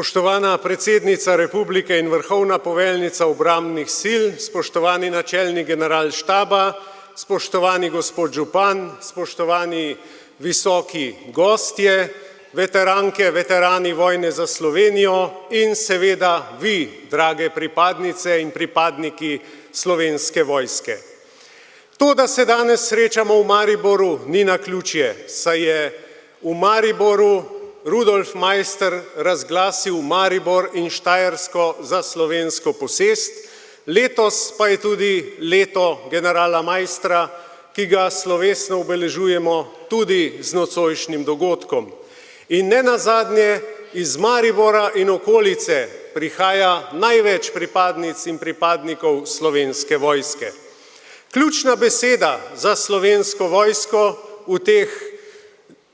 Spoštovana predsednica Republike in vrhovna poveljnica obrambnih sil, spoštovani načelnik generalštaba, spoštovani gospod župan, spoštovani visoki gostje, veteranke, veterani vojne za Slovenijo in seveda vi, drage pripadnice in pripadniki Slovenske vojske. To, da se danes srečamo v Mariboru, ni naključje, saj je v Mariboru Rudolf Maister razglasil Maribor in Štajersko za slovensko posest, letos pa je tudi leto generala Maistra, ki ga slovesno obeležujemo tudi z nocojšnjim dogodkom. In nenazadnje iz Maribora in okolice prihaja največ pripadnic in pripadnikov Slovenske vojske. Ključna beseda za Slovensko vojsko v teh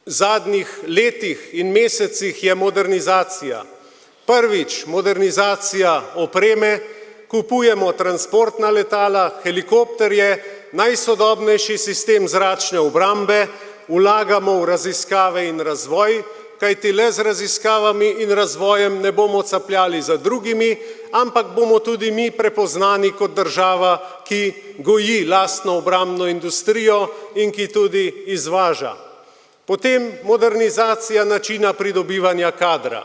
zadnjih letih in mesecih je modernizacija. Prvič, modernizacija opreme, kupujemo transportna letala, helikopterje, najsodobnejši sistem zračne obrambe, vlagamo v raziskave in razvoj, kajti le z raziskavami in razvojem ne bomo capljali za drugimi, ampak bomo tudi mi prepoznani kot država, ki goji lastno obrambno industrijo in ki tudi izvaža. Potem modernizacija načina pridobivanja kadra.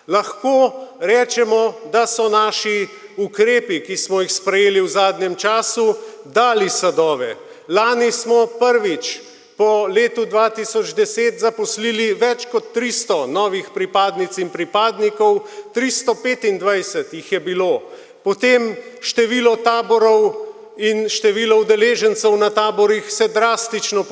Lahko rečemo, da so naši ukrepi, ki smo jih sprejeli v zadnjem času, dali sadove. Lani smo prvič po letu 2010 zaposlili več kot 300 novih pripadnic in pripadnikov, 325 jih je bilo. Potem število taborov in število udeležencev na taborih se drastično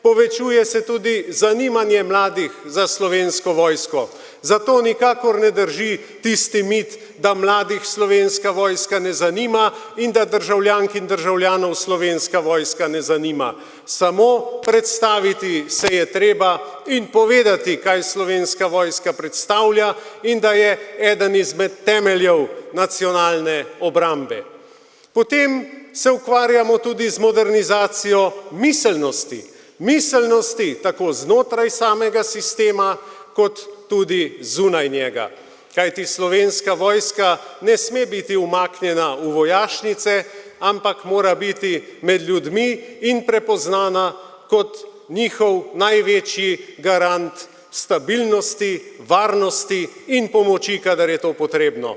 povečuje se tudi zanimanje mladih za Slovensko vojsko. Zato nikakor ne drži tisti mit, da mladih Slovenska vojska ne zanima in da državljank in državljanov Slovenska vojska ne zanima. Samo predstaviti se je treba in povedati, kaj Slovenska vojska predstavlja in da je eden izmed temeljev nacionalne obrambe. Potem se ukvarjamo tudi z modernizacijo miselnosti tako znotraj samega sistema, kot tudi zunaj njega. Kajti Slovenska vojska ne sme biti umaknjena v vojašnice, ampak mora biti med ljudmi in prepoznana kot njihov največji garant stabilnosti, varnosti in pomoči, kadar je to potrebno.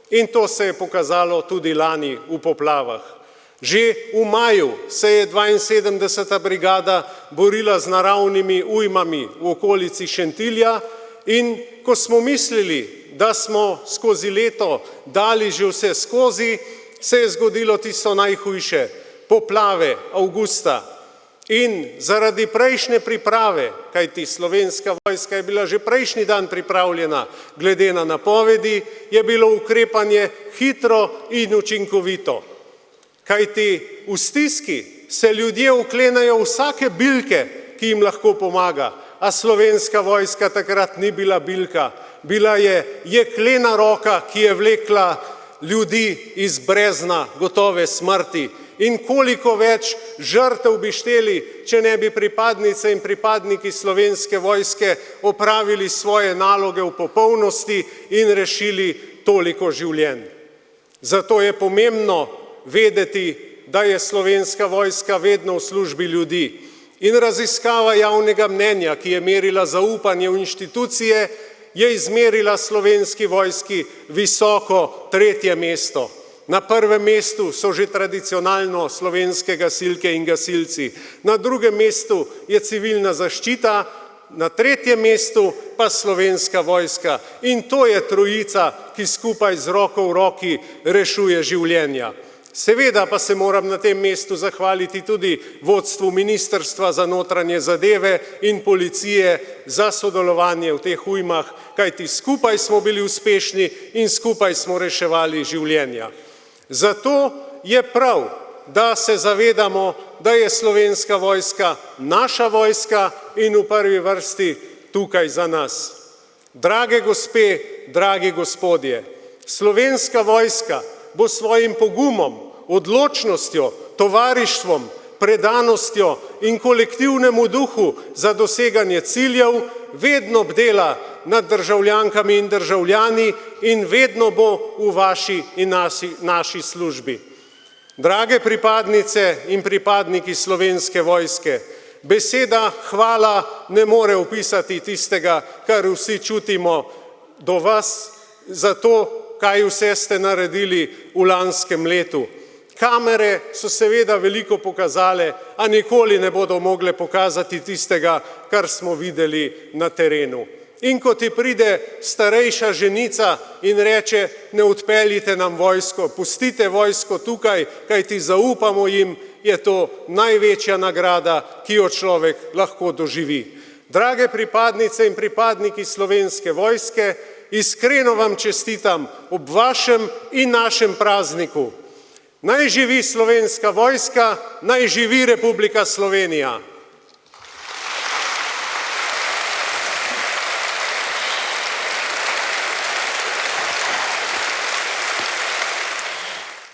In to se je pokazalo tudi lani v poplavah. Že v maju se je 72. brigada borila z naravnimi ujmami v okolici Šentilja in ko smo mislili, da smo skozi leto dali že vse skozi, se je zgodilo tisto najhujše, poplave avgusta. In zaradi prejšnje priprave, kajti Slovenska vojska je bila že prejšnji dan pripravljena glede na napovedi, je bilo ukrepanje hitro in učinkovito. Kajti v stiski se ljudje oklenajo vsake bilke, ki jim lahko pomaga, a Slovenska vojska takrat ni bila bilka, bila je jeklena roka, ki je vlekla ljudi iz brezna gotove smrti. In koliko več žrtev bi šteli, če ne bi pripadnice in pripadniki Slovenske vojske opravili svoje naloge v popolnosti in rešili toliko življenj. Zato je pomembno vedeti, da je Slovenska vojska vedno v službi ljudi. In raziskava javnega mnenja, ki je merila zaupanje v inštitucije, je izmerila Slovenski vojski visoko 3. mesto. Na 1. mestu so že tradicionalno slovenske gasilke in gasilci, na 2. mestu je civilna zaščita, na 3. mestu pa Slovenska vojska. In to je trojica, ki skupaj z roko v roki rešuje življenja. Seveda pa se moram na tem mestu zahvaliti tudi vodstvu Ministrstva za notranje zadeve in policije za sodelovanje v teh ujmah, kajti skupaj smo bili uspešni in skupaj smo reševali življenja. Zato je prav, da se zavedamo, da je Slovenska vojska naša vojska in v prvi vrsti tukaj za nas. Drage gospe, dragi gospodje, Slovenska vojska bo svojim pogumom, odločnostjo, tovarištvom, predanostjo in kolektivnemu duhu za doseganje ciljev vedno bdela nad državljankami in državljani in vedno bo v vaši in naši službi. Drage pripadnice in pripadniki Slovenske vojske, beseda hvala ne more opisati tistega, kar vsi čutimo do vas, za to, kaj vse ste naredili v lanskem letu. Kamere so seveda veliko pokazale, a nikoli ne bodo mogle pokazati tistega, kar smo videli na terenu. In ko ti pride starejša ženica in reče, ne odpeljite nam vojsko, pustite vojsko tukaj, kajti zaupamo jim, je to največja nagrada, ki jo človek lahko doživi. Drage pripadnice in pripadniki Slovenske vojske, iskreno vam čestitam ob vašem in našem prazniku. Naj živi Slovenska vojska, naj živi Republika Slovenija.